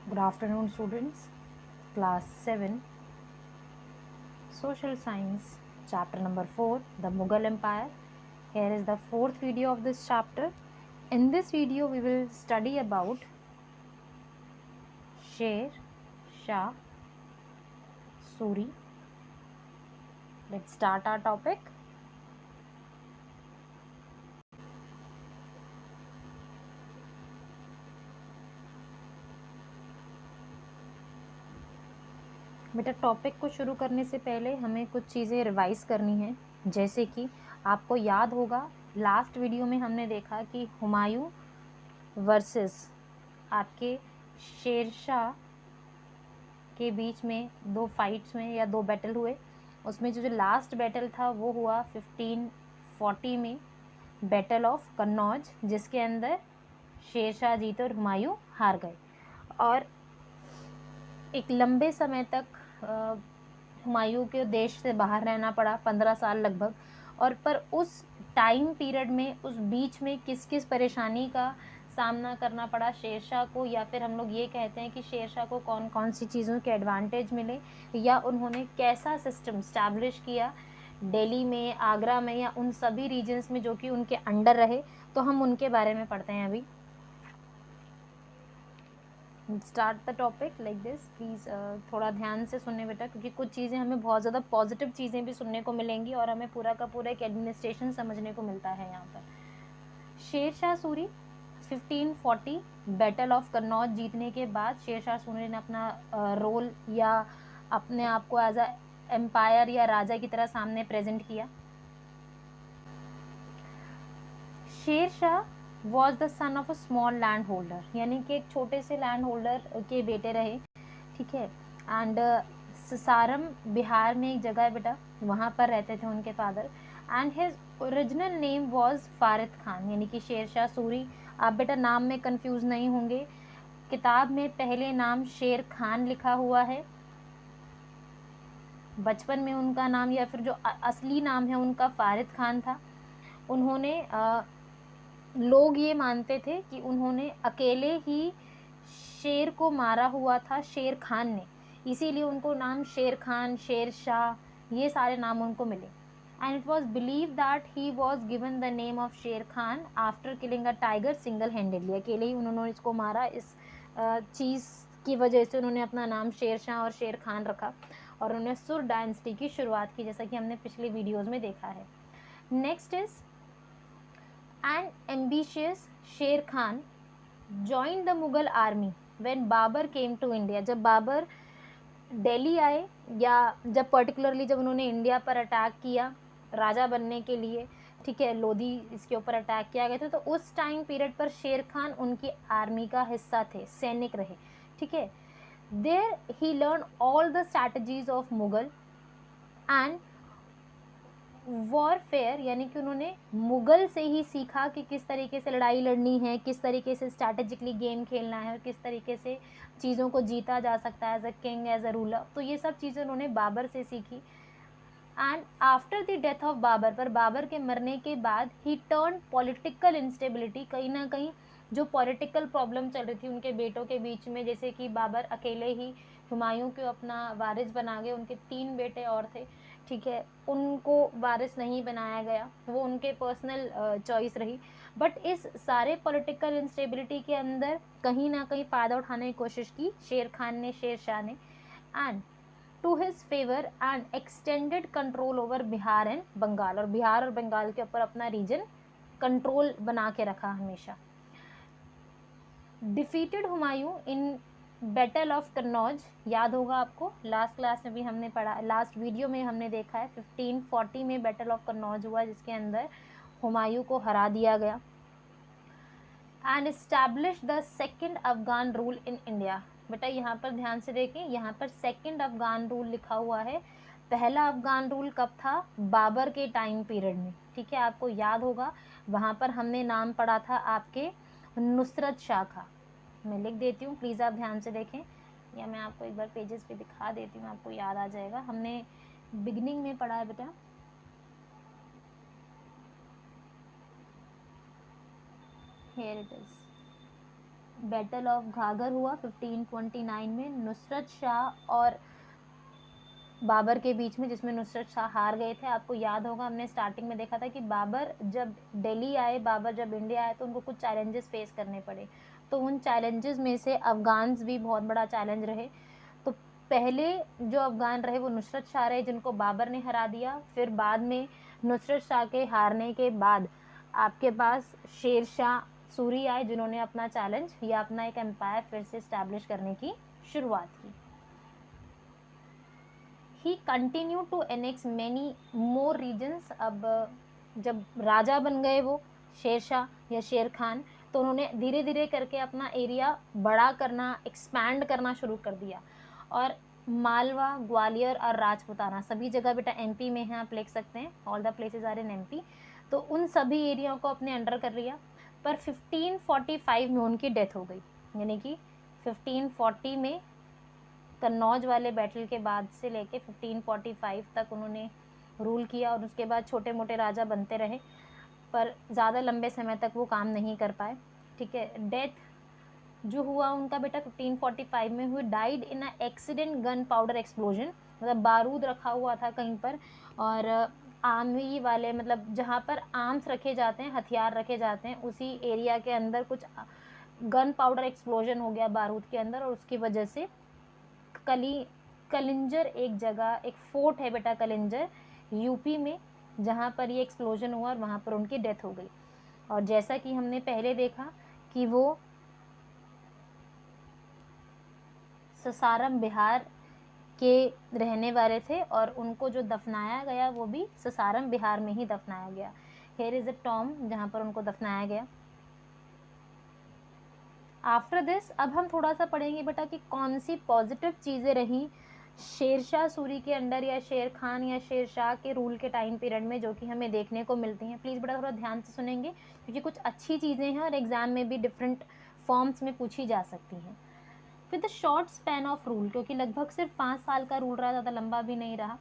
Good afternoon, students. Class 7, Social Science, chapter number 4, the Mughal Empire. Here is the fourth video of this chapter. In this video, we will study about Sher Shah Suri. Let's start our topic. बेटा, topic को शुरू करने से पहले हमें कुछ चीज़ें revise करनी है। जैसे कि आपको याद होगा, लास्ट वीडियो में हमने देखा कि हुमायूं वर्सेस आपके शेरशाह के बीच में दो फाइट्स में या दो बैटल हुए। उसमें जो लास्ट बैटल था वो हुआ 1540 में, बैटल ऑफ कन्नौज, जिसके अंदर शेरशाह जीते और हुमायूं हार गए। और एक लंबे समय तक हुमायूं के देश से बाहर रहना पड़ा, 15 साल लगभग। और पर उस टाइम पीरियड में, उस बीच में किस किस परेशानी का सामना करना पड़ा शेरशाह को, या फिर हम लोग ये कहते हैं कि शेरशाह को कौन कौन सी चीज़ों के एडवांटेज मिले, या उन्होंने कैसा सिस्टम स्टैब्लिश किया दिल्ली में, आगरा में, या उन सभी रीजन्स में जो कि उनके अंडर रहे, तो हम उनके बारे में पढ़ते हैं अभी। Start the topic like this. Please थोड़ा ध्यान से सुनने बेटा, क्योंकि कुछ चीज़ें हमें बहुत ज़्यादा पॉजिटिव चीज़ें भी सुनने को मिलेंगी और हमें पूरा का पूरा एक एडमिनिस्ट्रेशन समझने को मिलता है यहाँ पर। शेर शाह सूरी 1540 बैटल ऑफ कन्नौज जीतने के बाद शेर शाह सूरी ने अपना रोल या अपने आप को एज अ एम्पायर या राजा की तरह सामने प्रेजेंट किया। शेर Shah was the son of a small land holder, यानी कि एक छोटे से लैंड होल्डर के बेटे रहे, ठीक है। एंड सासाराम बिहार में एक जगह है बेटा, वहाँ पर रहते थे उनके father. And his original name was Farid Khan, यानी कि शेर शाह सूरी। आप बेटा नाम में कंफ्यूज नहीं होंगे, किताब में पहले नाम शेर खान लिखा हुआ है, बचपन में उनका नाम या फिर जो असली नाम है उनका फारिद खान था। उन्होंने लोग ये मानते थे कि उन्होंने अकेले ही शेर को मारा हुआ था, शेर खान ने, इसीलिए उनको नाम शेर खान, शेर शाह, ये सारे नाम उनको मिले। And it was believe that he was given the name of Sher Khan after killing a tiger single handedly. अकेले ही उन्होंने इसको मारा, इस चीज़ की वजह से उन्होंने अपना नाम शेर शाह और शेर खान रखा, और उन्होंने सुर डायनेस्टी की शुरुआत की, जैसा कि हमने पिछले वीडियोज़ में देखा है। Next is and ambitious Sher Khan joined the Mughal army when Babur came to India. जब बाबर दिल्ली आए, या जब पर्टिकुलरली जब उन्होंने इंडिया पर अटैक किया राजा बनने के लिए, ठीक है, लोधी इसके ऊपर अटैक किया गया था, तो उस टाइम पीरियड पर शेर खान उनकी आर्मी का हिस्सा थे, सैनिक रहे, ठीक है। There he learn all the strategies of Mughal and warfare, यानी कि उन्होंने मुगल से ही सीखा कि किस तरीके से लड़ाई लड़नी है, किस तरीके से स्ट्रैटेजिकली गेम खेलना है, और किस तरीके से चीज़ों को जीता जा सकता है as a king, as a ruler. तो ये सब चीज़ें उन्होंने बाबर से सीखी। And after the death of Babur, पर बाबर के मरने के बाद ही टर्न पॉलिटिकल इंस्टेबिलिटी, कहीं ना कहीं जो पॉलिटिकल प्रॉब्लम चल रही थी उनके बेटों के बीच में, जैसे कि बाबर अकेले ही हुमायूं को अपना वारिस बना गए, उनके 3 बेटे और थे, ठीक है, उनको वारिस नहीं बनाया गया, वो उनके पर्सनल चॉइस रही। बट इस सारे पॉलिटिकल इंस्टेबिलिटी के अंदर कहीं ना कहीं फ़ायदा उठाने की कोशिश की शेर खान ने, शेर शाह ने। And to his favour and extended control over Bihar and Bengal, और बिहार और बंगाल के ऊपर अपना रीजन कंट्रोल बना के रखा हमेशा। Defeated Humayun in battle of Kannauj, याद होगा आपको, लास्ट क्लास में भी हमने पढ़ा, लास्ट वीडियो में हमने देखा है 1540 में बैटल ऑफ कन्नौज हुआ, जिसके अंदर हुमायूं को हरा दिया गया। And establish the second Afghan rule in India. बेटा यहाँ पर ध्यान से देखें, यहाँ पर सेकेंड अफगान रूल लिखा हुआ है। पहला अफगान रूल कब था? बाबर के टाइम पीरियड में, ठीक है, आपको याद होगा, वहाँ पर हमने नाम पढ़ा था आपके नुसरत शाह का। मैं लिख देती हूँ, प्लीज़ आप ध्यान से देखें, या मैं आपको एक बार पेजेस पे दिखा देती हूँ, आपको याद आ जाएगा। हमने बिगनिंग में पढ़ा है बेटा, here it is. Battle of Ghaghra हुआ 1529 में नुसरत शाह और बाबर के बीच में, जिसमें नुसरत शाह हार गए थे। आपको याद होगा हमने स्टार्टिंग में देखा था कि बाबर जब दिल्ली आए, बाबर जब इंडिया आए तो उनको कुछ चैलेंजेस फेस करने पड़े। तो उन चैलेंजेस में से अफगान्स भी बहुत बड़ा चैलेंज रहे। तो पहले जो अफगान रहे वो नुसरत शाह रहे, जिनको बाबर ने हरा दिया। फिर बाद में नुसरत शाह के हारने के बाद आपके पास शेर शाह सूरी आए, जिन्होंने अपना चैलेंज या अपना एक एम्पायर फिर से इस्टेब्लिश करने की शुरुआत की। He continue to annex many more regions. अब जब राजा बन गए वो शेरशाह या शेर खान, तो उन्होंने धीरे धीरे करके अपना एरिया बड़ा करना, एक्सपैंड करना शुरू कर दिया। और मालवा, ग्वालियर और राजपुताना सभी जगह बेटा एमपी में है, आप लिख सकते हैं, all the places are in MP. तो उन सभी एरियाओं को अपने अंडर कर लिया। पर 1545 में उनकी डेथ हो गई, यानी कि 1540 में कन्नौज वाले बैटल के बाद से लेके 1545 तक उन्होंने रूल किया, और उसके बाद छोटे मोटे राजा बनते रहे, पर ज़्यादा लंबे समय तक वो काम नहीं कर पाए। ठीक है, डेथ जो हुआ उनका बेटा 1545 में हुई, died in a accident gun powder explosion. मतलब बारूद रखा हुआ था कहीं पर, और आर्मी वाले, मतलब जहाँ पर आर्म्स रखे जाते हैं, हथियार रखे जाते हैं, उसी एरिया के अंदर कुछ गन पाउडर एक्सप्लोजन हो गया बारूद के अंदर, और उसकी वजह से कलिंजर एक जगह, एक फोर्ट है बेटा कलिंजर यूपी में, जहाँ पर ये एक्सप्लोजन हुआ और वहाँ पर उनकी डेथ हो गई। और जैसा कि हमने पहले देखा कि वो ससारम बिहार के रहने वाले थे, और उनको जो दफनाया गया वो भी ससारम बिहार में ही दफनाया गया। हेयर इज अ टॉम जहाँ पर उनको दफनाया गया। आफ्टर दिस अब हम थोड़ा सा पढ़ेंगे बेटा कि कौन सी पॉजिटिव चीज़ें रहीं शेरशाह सूरी के अंडर, या शेर खान या शेरशाह के रूल के टाइम पीरियड में, जो कि हमें देखने को मिलती हैं। प्लीज़ बेटा थोड़ा ध्यान से सुनेंगे, क्योंकि कुछ अच्छी चीज़ें हैं और एग्जाम में भी डिफरेंट फॉर्म्स में पूछी जा सकती हैं। With the short span of rule, क्योंकि लगभग सिर्फ 5 साल का रूल रहा, ज़्यादा लंबा भी नहीं रहा,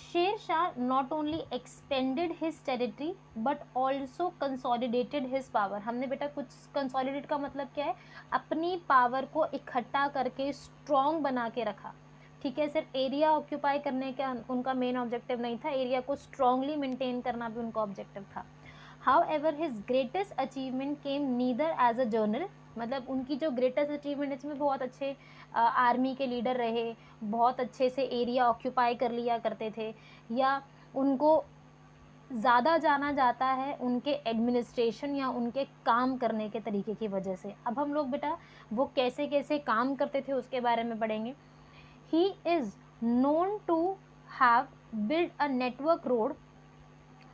Sher Shah not only expanded his territory but also consolidated his power. हमने बेटा कुछ कंसोलिडेट का मतलब क्या है, अपनी पावर को इकट्ठा करके स्ट्रॉन्ग बना के रखा। ठीक है, सिर्फ एरिया ऑक्यूपाई करने का उनका मेन ऑब्जेक्टिव नहीं था, एरिया को स्ट्रॉन्गली मेंटेन करना भी उनका ऑब्जेक्टिव था। However his greatest achievement came neither as a general. मतलब उनकी जो ग्रेटेस्ट अचीवमेंट, इसमें बहुत अच्छे आर्मी के लीडर रहे, बहुत अच्छे से एरिया ऑक्यूपाई कर लिया करते थे, या उनको ज़्यादा जाना जाता है उनके एडमिनिस्ट्रेशन या उनके काम करने के तरीके की वजह से। अब हम लोग बेटा वो कैसे कैसे काम करते थे उसके बारे में पढ़ेंगे। He is known to have build a network road,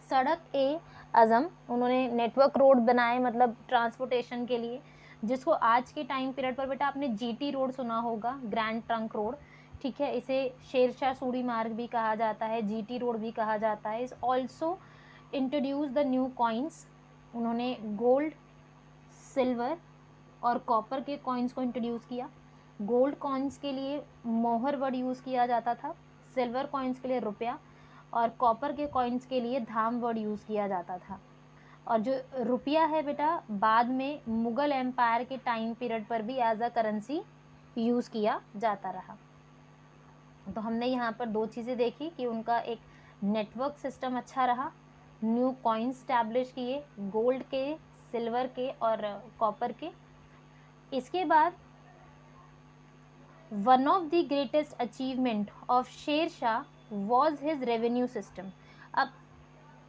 सड़क ए आज़म, उन्होंने नेटवर्क रोड बनाए, मतलब ट्रांसपोर्टेशन के लिए, जिसको आज के टाइम पीरियड पर बेटा आपने जीटी रोड सुना होगा, ग्रैंड ट्रंक रोड। ठीक है, इसे शेरशाह सूरी मार्ग भी कहा जाता है, जीटी रोड भी कहा जाता है। Is also introduce the new coins, उन्होंने गोल्ड, सिल्वर और कॉपर के कॉइन्स को इंट्रोड्यूस किया। गोल्ड कॉइन्स के लिए मोहर वर्ड यूज़ किया जाता था, सिल्वर कॉइन्स के लिए रुपया, और कॉपर के कॉइन्स के लिए धाम वर्ड यूज़ किया जाता था। और जो रुपया है बेटा बाद में मुग़ल एम्पायर के टाइम पीरियड पर भी एज अ करेंसी यूज़ किया जाता रहा। तो हमने यहाँ पर दो चीज़ें देखी कि उनका एक नेटवर्क सिस्टम अच्छा रहा, न्यू कॉइन्स स्टैब्लिश किए, गोल्ड के, सिल्वर के और कॉपर के। इसके बाद one of the greatest achievement of Sher Shah was his revenue system. अब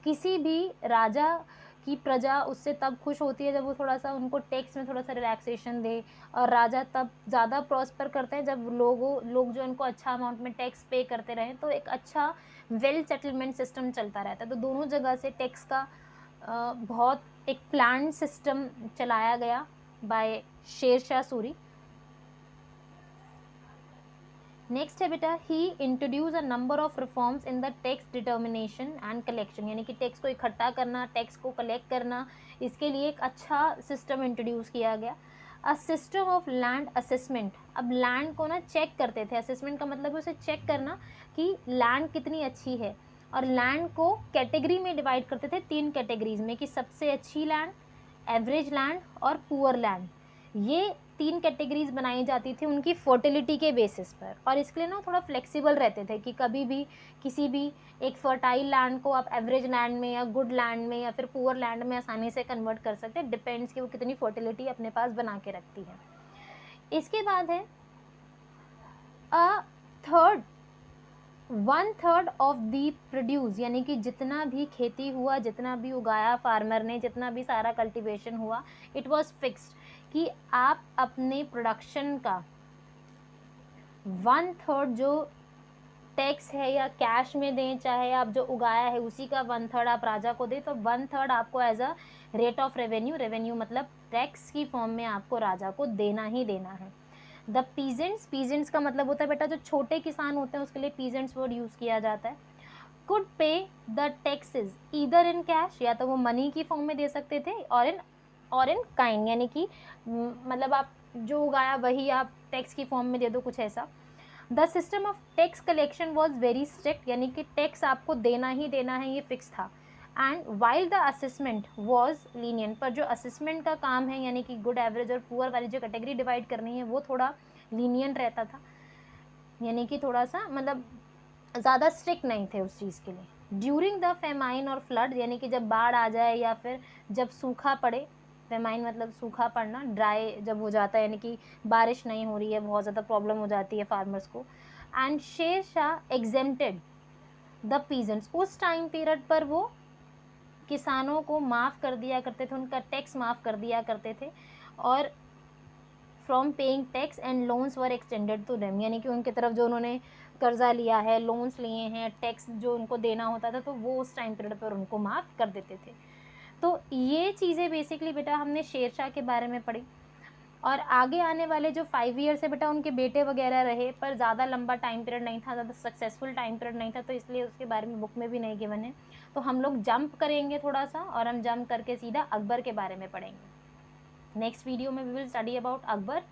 किसी भी राजा की प्रजा उससे तब खुश होती है जब वो थोड़ा सा उनको टैक्स में थोड़ा सा रिलैक्सेशन दे, और राजा तब ज़्यादा प्रॉस्पर करते हैं जब लोग जो उनको अच्छा अमाउंट में टैक्स पे करते रहें, तो एक अच्छा वेल सेटलमेंट सिस्टम चलता रहता है। तो दोनों जगह से टैक्स का बहुत एक प्लान सिस्टम चलाया गया बाय शेर शाह सूरी। नेक्स्ट है बेटा he introduce a number of reforms in the tax determination and collection, यानी कि टैक्स को इकट्ठा करना, टैक्स को कलेक्ट करना, इसके लिए एक अच्छा सिस्टम इंट्रोड्यूस किया गया। A system of land assessment, अब लैंड को ना चेक करते थे, असेसमेंट का मतलब है उसे चेक करना कि लैंड कितनी अच्छी है, और लैंड को कैटेगरी में डिवाइड करते थे 3 कैटेगरीज में, कि सबसे अच्छी लैंड, एवरेज लैंड और पुअर लैंड। ये 3 कैटेगरीज बनाई जाती थी उनकी फर्टिलिटी के बेसिस पर, और इसके लिए ना थोड़ा फ्लेक्सिबल रहते थे कि कभी भी किसी भी एक फर्टाइल लैंड को आप एवरेज लैंड में या गुड लैंड में या फिर पुअर लैंड में आसानी से कन्वर्ट कर सकते हैं, डिपेंड्स कि वो कितनी फर्टिलिटी अपने पास बना के रखती है। इसके बाद है थर्ड 1/3 ऑफ दी प्रोड्यूस, यानी कि जितना भी खेती हुआ, जितना भी उगाया फार्मर ने, जितना भी सारा कल्टीवेशन हुआ, इट वाज फिक्स्ड कि आप अपने प्रोडक्शन का 1/3 जो टैक्स है या कैश में दें, चाहे आप जो उगाया है उसी का 1/3 आप राजा को दें, तो 1/3 आपको as a rate of revenue मतलब टैक्स की फॉर्म में आपको राजा को देना ही देना है। द पीजेंट्स का मतलब होता है बेटा जो छोटे किसान होते हैं उसके लिए पीजेंट्स वर्ड यूज़ किया जाता है। कुड पे the taxes either in cash, या तो वो मनी की फॉर्म में दे सकते थे, और इन काइंड, यानी कि मतलब आप जो उगाया वही आप टैक्स की फॉर्म में दे दो, कुछ ऐसा। The system of tax collection was very strict, यानी कि टैक्स आपको देना ही देना है, ये फिक्स था। And while the assessment was lenient, पर जो असेसमेंट का काम है यानी कि गुड एवरेज और पुअर वाली जो कैटेगरी डिवाइड करनी है वो थोड़ा लीनियंट रहता था, यानी कि थोड़ा सा मतलब ज़्यादा स्ट्रिक्ट नहीं थे उस चीज़ के लिए। ड्यूरिंग द फेमाइन और फ्लड, यानी कि जब बाढ़ आ जाए या फिर जब सूखा पड़े, फेमाइन मतलब सूखा पड़ना, ड्राई जब हो जाता है यानी कि बारिश नहीं हो रही है, बहुत ज़्यादा प्रॉब्लम हो जाती है फार्मर्स को। And Sher Shah exempted the peasants, उस टाइम पीरियड पर वो किसानों को माफ़ कर दिया करते थे, उनका टैक्स माफ़ कर दिया करते थे, और from paying tax and loans were extended to them, यानी कि उनकी तरफ जो उन्होंने कर्जा लिया है, लोन्स लिए हैं, टैक्स जो उनको देना होता था तो वो उस टाइम पीरियड पर उनको माफ़ कर देते थे। तो ये चीज़ें बेसिकली बेटा हमने शेरशाह के बारे में पढ़ी। और आगे आने वाले जो 5 ईयर्स है बेटा उनके बेटे वगैरह रहे, पर ज़्यादा लंबा टाइम पीरियड नहीं था, ज़्यादा सक्सेसफुल टाइम पीरियड नहीं था, तो इसलिए उसके बारे में बुक में भी नहीं गिवन है। तो हम लोग जंप करेंगे थोड़ा सा, और हम जंप करके सीधा अकबर के बारे में पढ़ेंगे। नेक्स्ट वीडियो में we will study about Akbar.